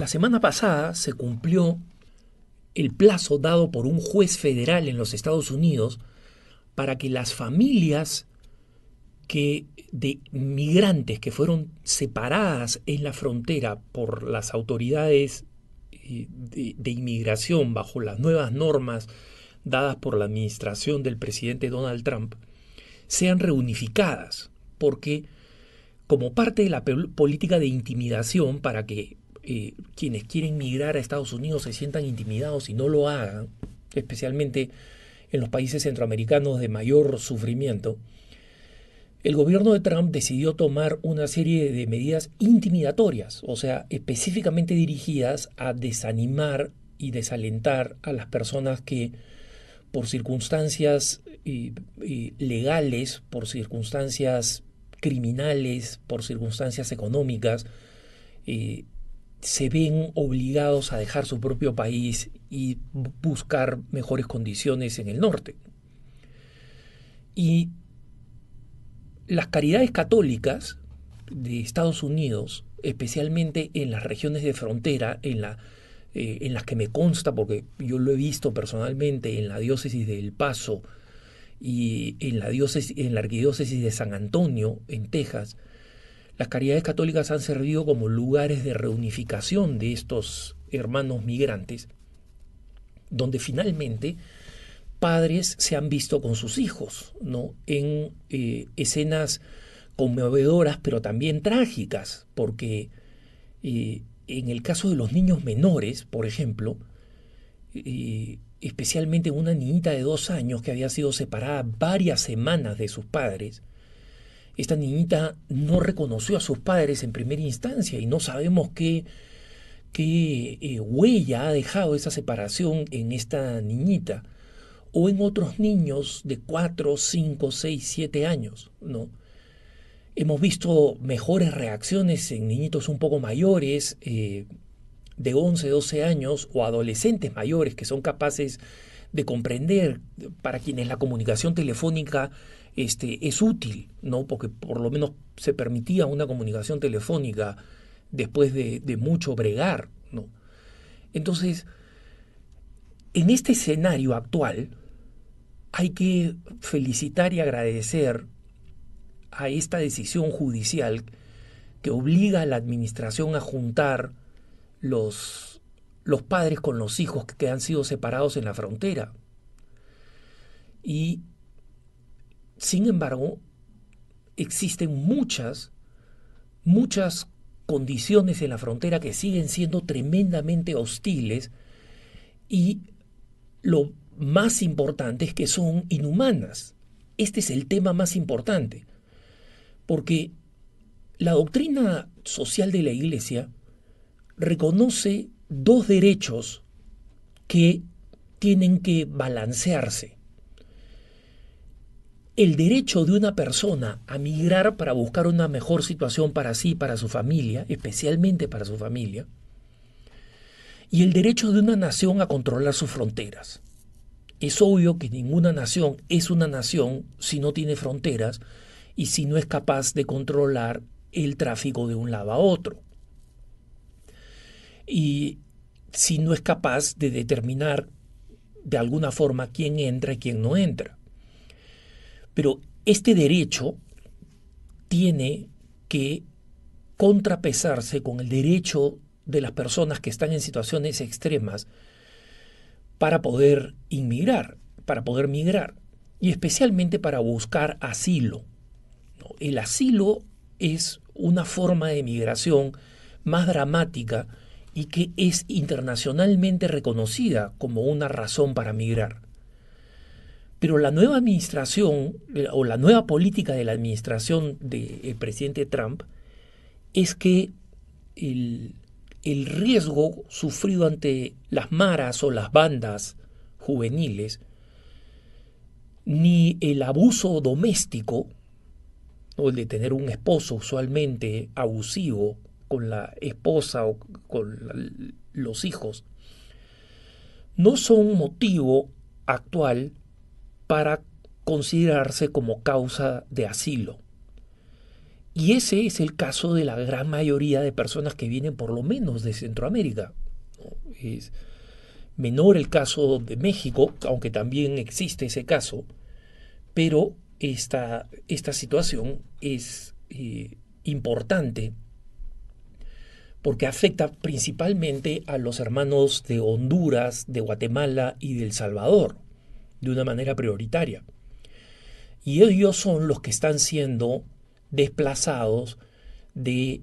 La semana pasada se cumplió el plazo dado por un juez federal en los Estados Unidos para que las familias de migrantes que fueron separadas en la frontera por las autoridades de inmigración bajo las nuevas normas dadas por la administración del presidente Donald Trump sean reunificadas, porque como parte de la política de intimidación para que quienes quieren migrar a Estados Unidos se sientan intimidados y no lo hagan, especialmente en los países centroamericanos de mayor sufrimiento, el gobierno de Trump decidió tomar una serie de medidas intimidatorias, o sea, específicamente dirigidas a desanimar y desalentar a las personas que por circunstancias legales, por circunstancias criminales, por circunstancias económicas, se ven obligados a dejar su propio país y buscar mejores condiciones en el norte. Y las caridades católicas de Estados Unidos, especialmente en las regiones de frontera, en las que me consta, porque yo lo he visto personalmente en la diócesis de El Paso y en la arquidiócesis de San Antonio, en Texas, las caridades católicas han servido como lugares de reunificación de estos hermanos migrantes, donde finalmente padres se han visto con sus hijos, ¿no? En escenas conmovedoras, pero también trágicas, porque en el caso de los niños menores, por ejemplo, especialmente una niñita de 2 años que había sido separada varias semanas de sus padres, esta niñita no reconoció a sus padres en primera instancia y no sabemos qué huella ha dejado esa separación en esta niñita o en otros niños de 4, 5, 6, 7 años, ¿no? Hemos visto mejores reacciones en niñitos un poco mayores, de 11, 12 años, o adolescentes mayores que son capaces de comprender, para quienes la comunicación telefónica es útil, ¿no? Porque por lo menos se permitía una comunicación telefónica después de mucho bregar, ¿no? Entonces, en este escenario actual, hay que felicitar y agradecer a esta decisión judicial que obliga a la administración a juntar los padres con los hijos que han sido separados en la frontera. Y, sin embargo, existen muchas condiciones en la frontera que siguen siendo tremendamente hostiles y lo más importante es que son inhumanas. Este es el tema más importante, porque la doctrina social de la Iglesia reconoce dos derechos que tienen que balancearse. El derecho de una persona a migrar para buscar una mejor situación para sí y para su familia, especialmente para su familia, y el derecho de una nación a controlar sus fronteras. Es obvio que ninguna nación es una nación si no tiene fronteras y si no es capaz de controlar el tráfico de un lado a otro. Y si no es capaz de determinar de alguna forma quién entra y quién no entra. Pero este derecho tiene que contrapesarse con el derecho de las personas que están en situaciones extremas para poder inmigrar, para poder migrar, y especialmente para buscar asilo, ¿no? El asilo es una forma de migración más dramática y que es internacionalmente reconocida como una razón para migrar. Pero la nueva administración o la nueva política de la administración del presidente Trump es que el riesgo sufrido ante las maras o las bandas juveniles, ni el abuso doméstico, o el de tener un esposo usualmente abusivo con la esposa o con los hijos, no son motivo actual para considerarse como causa de asilo. Y ese es el caso de la gran mayoría de personas que vienen por lo menos de Centroamérica, ¿no? Es menor el caso de México, aunque también existe ese caso, pero esta situación es importante porque afecta principalmente a los hermanos de Honduras, de Guatemala y de El Salvador, de una manera prioritaria. Y ellos son los que están siendo desplazados de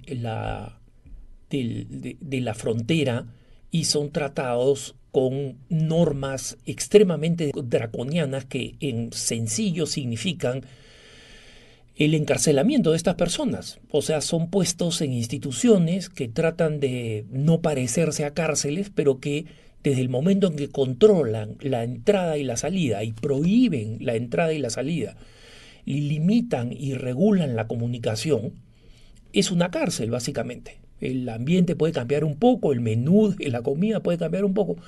de la frontera y son tratados con normas extremadamente draconianas que en sencillo significan el encarcelamiento de estas personas. O sea, son puestos en instituciones que tratan de no parecerse a cárceles, pero que desde el momento en que controlan la entrada y la salida y prohíben la entrada y la salida, y limitan y regulan la comunicación, es una cárcel básicamente. El ambiente puede cambiar un poco, el menú de la comida puede cambiar un poco,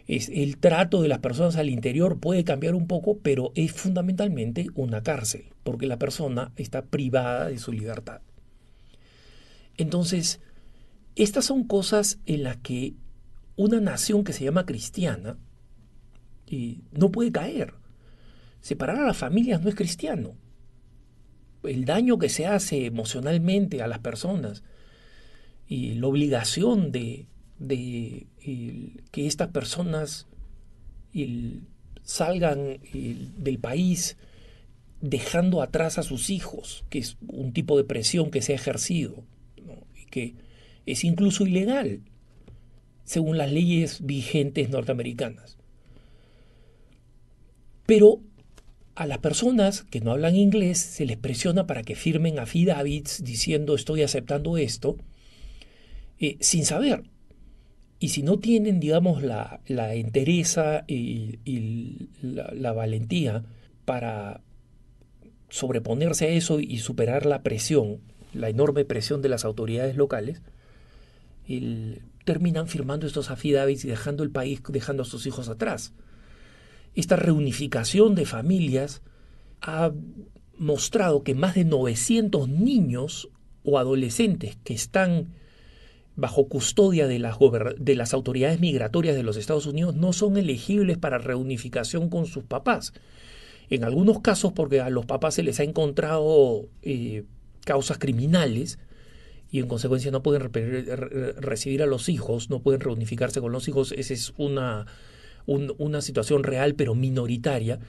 el trato de las personas al interior puede cambiar un poco, pero es fundamentalmente una cárcel, porque la persona está privada de su libertad. Entonces, estas son cosas en las que una nación que se llama cristiana no puede caer. Separar a las familias no es cristiano. El daño que se hace emocionalmente a las personas y la obligación de que estas personas salgan del país dejando atrás a sus hijos, que es un tipo de presión que se ha ejercido, ¿no? Y que es incluso ilegal según las leyes vigentes norteamericanas. Pero a las personas que no hablan inglés se les presiona para que firmen affidavits diciendo estoy aceptando esto, sin saber. Y si no tienen, digamos, la entereza y la valentía para sobreponerse a eso y superar la presión, la enorme presión de las autoridades locales, terminan firmando estos affidavits y dejando el país, dejando a sus hijos atrás. Esta reunificación de familias ha mostrado que más de 900 niños o adolescentes que están bajo custodia de las autoridades migratorias de los Estados Unidos no son elegibles para reunificación con sus papás. En algunos casos porque a los papás se les ha encontrado causas criminales y en consecuencia no pueden recibir a los hijos, no pueden reunificarse con los hijos. Esa es una situación real pero minoritaria.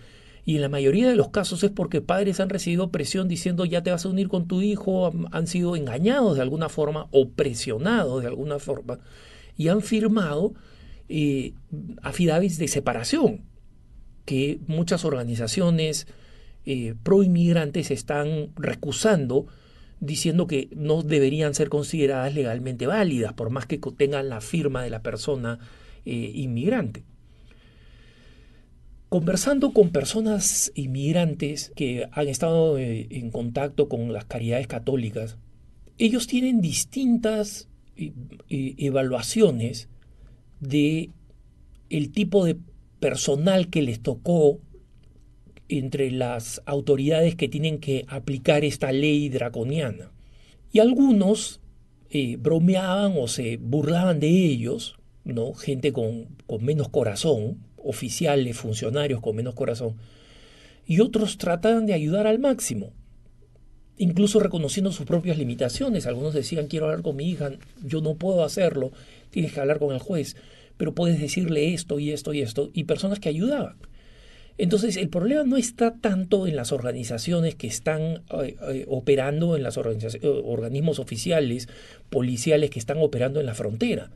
Y en la mayoría de los casos es porque padres han recibido presión diciendo ya te vas a unir con tu hijo, han sido engañados de alguna forma o presionados de alguna forma y han firmado affidavits de separación que muchas organizaciones pro inmigrantes están recusando, diciendo que no deberían ser consideradas legalmente válidas por más que tengan la firma de la persona inmigrante. Conversando con personas inmigrantes que han estado en contacto con las caridades católicas, ellos tienen distintas evaluaciones de el tipo de personal que les tocó entre las autoridades que tienen que aplicar esta ley draconiana. Y algunos bromeaban o se burlaban de ellos, ¿no? Gente con menos corazón, oficiales, funcionarios con menos corazón, y otros trataban de ayudar al máximo, incluso reconociendo sus propias limitaciones. Algunos decían, quiero hablar con mi hija, yo no puedo hacerlo, tienes que hablar con el juez, pero puedes decirle esto y esto y esto, y personas que ayudaban. Entonces el problema no está tanto en las organizaciones que están operando, en los organismos oficiales, policiales que están operando en la frontera.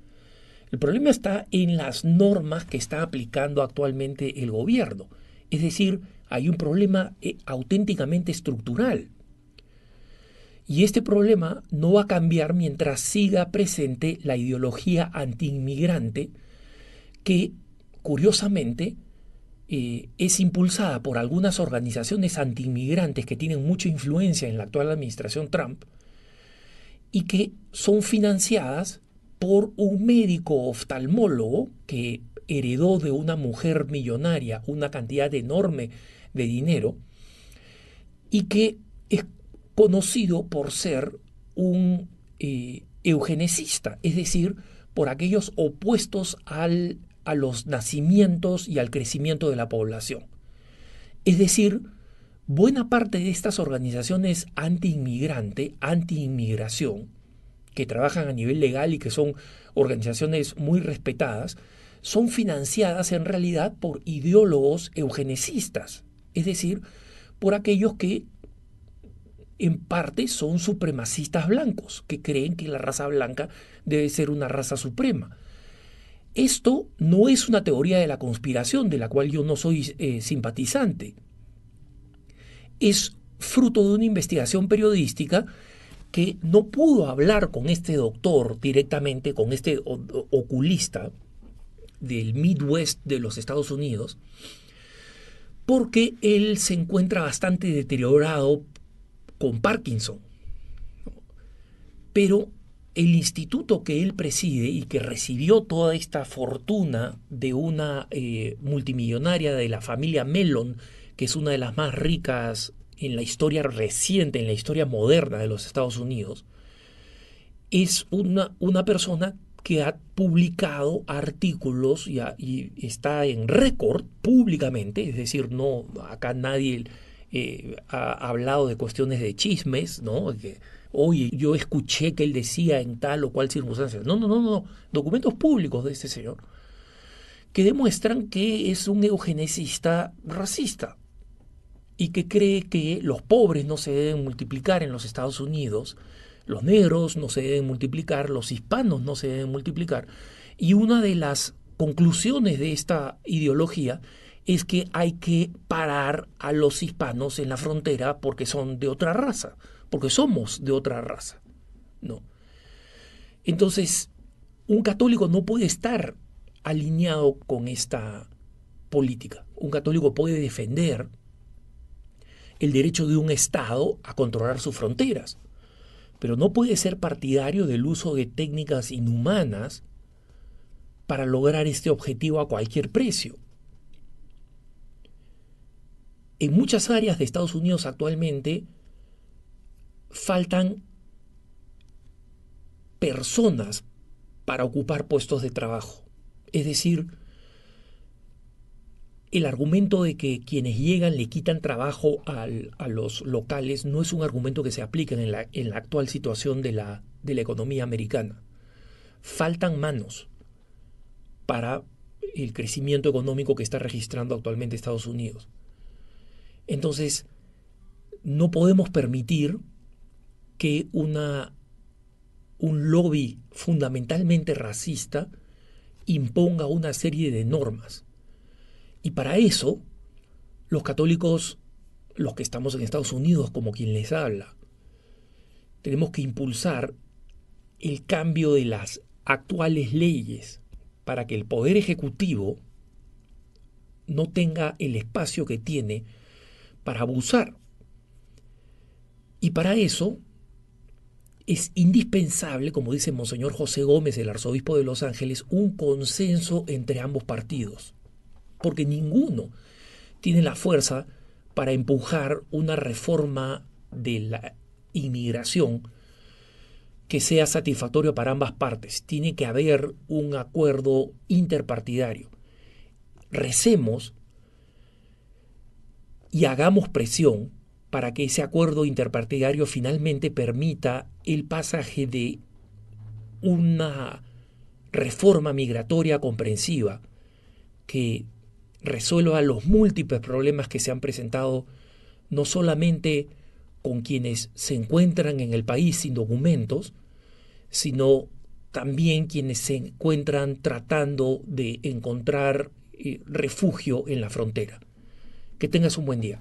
El problema está en las normas que está aplicando actualmente el gobierno. Es decir, hay un problema auténticamente estructural. Y este problema no va a cambiar mientras siga presente la ideología antiinmigrante que, curiosamente, es impulsada por algunas organizaciones antiinmigrantes que tienen mucha influencia en la actual administración Trump y que son financiadas por un médico oftalmólogo que heredó de una mujer millonaria una cantidad enorme de dinero y que conocido por ser un eugenicista, es decir, por aquellos opuestos a los nacimientos y al crecimiento de la población. Es decir, buena parte de estas organizaciones anti-inmigrante, anti-inmigración, que trabajan a nivel legal y que son organizaciones muy respetadas, son financiadas en realidad por ideólogos eugenicistas, es decir, por aquellos que en parte son supremacistas blancos, que creen que la raza blanca debe ser una raza suprema. Esto no es una teoría de la conspiración, de la cual yo no soy simpatizante. Es fruto de una investigación periodística que no pudo hablar con este doctor directamente, con este oculista del Midwest de los Estados Unidos, porque él se encuentra bastante deteriorado con Parkinson. Pero el instituto que él preside y que recibió toda esta fortuna de una multimillonaria de la familia Mellon, que es una de las más ricas en la historia reciente, en la historia moderna de los Estados Unidos, es una persona que ha publicado artículos y está en récord públicamente, es decir, no, acá nadie ha hablado de cuestiones de chismes, ¿no? Que, oye, yo escuché que él decía en tal o cual circunstancia. No. Documentos públicos de este señor que demuestran que es un eugenicista racista y que cree que los pobres no se deben multiplicar en los Estados Unidos, los negros no se deben multiplicar, los hispanos no se deben multiplicar. Y una de las conclusiones de esta ideología es que hay que parar a los hispanos en la frontera porque son de otra raza, porque somos de otra raza, ¿no? Entonces, un católico no puede estar alineado con esta política. Un católico puede defender el derecho de un Estado a controlar sus fronteras, pero no puede ser partidario del uso de técnicas inhumanas para lograr este objetivo a cualquier precio. En muchas áreas de Estados Unidos actualmente faltan personas para ocupar puestos de trabajo. Es decir, el argumento de que quienes llegan le quitan trabajo a los locales no es un argumento que se aplica en la actual situación de la economía americana. Faltan manos para el crecimiento económico que está registrando actualmente Estados Unidos. Entonces, no podemos permitir que un lobby fundamentalmente racista imponga una serie de normas. Y para eso, los católicos, los que estamos en Estados Unidos, como quien les habla, tenemos que impulsar el cambio de las actuales leyes para que el Poder Ejecutivo no tenga el espacio que tiene para abusar. Y para eso es indispensable, como dice Monseñor José Gómez, el arzobispo de Los Ángeles, un consenso entre ambos partidos, porque ninguno tiene la fuerza para empujar una reforma de la inmigración que sea satisfactorio para ambas partes. Tiene que haber un acuerdo interpartidario. Recemos y hagamos presión para que ese acuerdo interpartidario finalmente permita el pasaje de una reforma migratoria comprensiva que resuelva los múltiples problemas que se han presentado no solamente con quienes se encuentran en el país sin documentos, sino también quienes se encuentran tratando de encontrar refugio en la frontera. Que tengas un buen día.